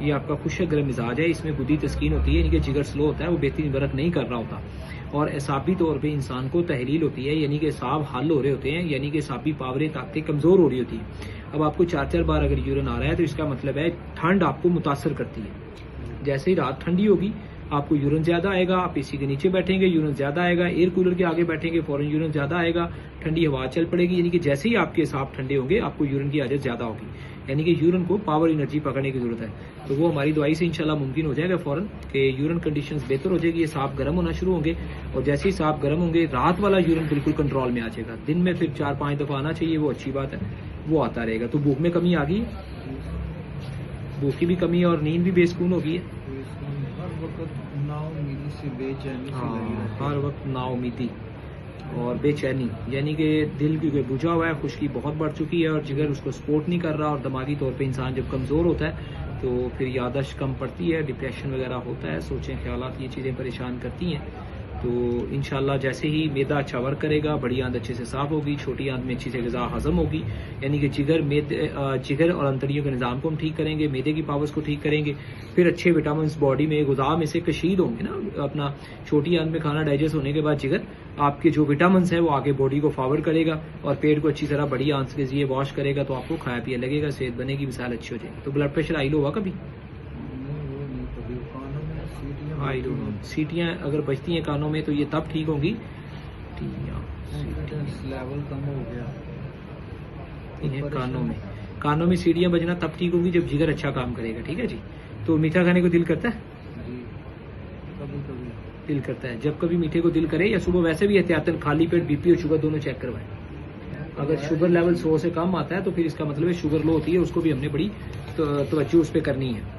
یہ آپ کا خشک گرم مزاج ہے، اس میں بدی تسکین ہوتی ہے، یعنی کہ جگر سلو ہوتا ہے، وہ بہترین ورک نہیں کر رہا ہوتا، اور اعصابی طور پہ انسان کو تحلیل ہوتی ہے، یعنی کہ اعصاب حل ہو رہے ہوتے ہیں، یعنی کہ اعصابی پاوریں طاقتیں کمزور ہو رہی ہوتی ہیں۔ اب آپ کو 4 بار اگر یورین آ رہا ہے تو اس کا مطلب ہے ٹھنڈ آپ کو متاثر کرتی ہے۔ جیسے ہی رات ٹھنڈی ہوگی آپ کو یورین زیادہ آئے گا، آپ اے سی کے نیچے بیٹھیں گے یورین زیادہ آئے گا، ایئر کولر کے آگے بیٹھیں گے فوراً یورین زیادہ آئے گا، ٹھنڈی ہوا چل پڑے گی، یعنی کہ جیسے ہی آپ کے اعصاب ٹھنڈے ہوں گے آپ کو یورین کی حاجت زیادہ ہوگی، یعنی کہ یورین کو پاور انرجی پکڑنے کی ضرورت ہے۔ تو وہ ہماری دوائی سے انشاءاللہ ممکن ہو جائے گا فوراً کہ یورین کنڈیشنز بہتر ہو جائے گی، اعصاب گرم ہونا شروع ہوں گے، اور جیسے ہی اعصاب گرم ہوں گے رات والا یورین بالکل کنٹرول میں آ جائے گا، دن میں پھر 4-5 دفعہ آنا چاہیے، وہ اچھی بات ہے، وہ آتا رہے گا۔ تو بھوک میں کمی آ گئی ہے، بھوک کی بھی کمی ہے اور نیند بھی بے سکون ہو گئی ہے، ہر وقت نا امیدی اور بے چینی، یعنی کہ دل کیونکہ بجھا ہوا ہے، خشکی بہت بڑھ چکی ہے اور جگر اس کو سپورٹ نہیں کر رہا، اور دماغی طور پہ انسان جب کمزور ہوتا ہے تو پھر یادداشت کم پڑتی ہے، ڈپریشن وغیرہ ہوتا ہے، سوچیں خیالات یہ چیزیں پریشان کرتی ہیں۔ تو انشاءاللہ جیسے ہی معدہ اچھا ورک کرے گا، بڑی آنت اچھے سے صاف ہوگی، چھوٹی آنت میں اچھی سے غذا ہضم ہوگی، یعنی کہ جگر اور انتڑیوں کے نظام کو ہم ٹھیک کریں گے، معدے کی پاورز کو ٹھیک کریں گے، پھر اچھے وٹامنس باڈی میں غذا میں سے کشید ہوں گے نا، اپنا چھوٹی آنت میں کھانا ڈائجسٹ ہونے کے بعد جگر آپ کے جو وٹامنس ہیں وہ آگے باڈی کو فارورڈ کرے گا اور پیٹ کو اچھی طرح بڑی آنت کے ذریعے واش کرے گا، تو آپ کو کھایا پیا لگے گا، صحت بنے گی، مثال اچھی ہو جائے گی۔ تو بلڈ پریشر ہائی ہوا کبھی؟ سیٹیاں اگر بجتی ہیں کانوں میں تو یہ تب ٹھیک ہوں گی، لیول کم ہو گیا انہیں کانوں میں سیڑیاں بجنا تب ٹھیک ہوگی جب جگر اچھا کام کرے گا، ٹھیک ہے جی۔ تو میٹھا کھانے کو دل کرتا ہے؟ جی کبھی کبھی دل کرتا ہے، جب کبھی میٹھے کو دل کرے یا صبح ویسے بھی احتیاطاً خالی پیٹ بی پی اور شوگر دونوں چیک کروائیں، اگر شوگر لیول 100 سے کم آتا ہے تو پھر اس کا مطلب ہے شوگر لو ہوتی ہے، اس کو بھی ہم نے بڑی توجہ اس پہ کرنی ہے۔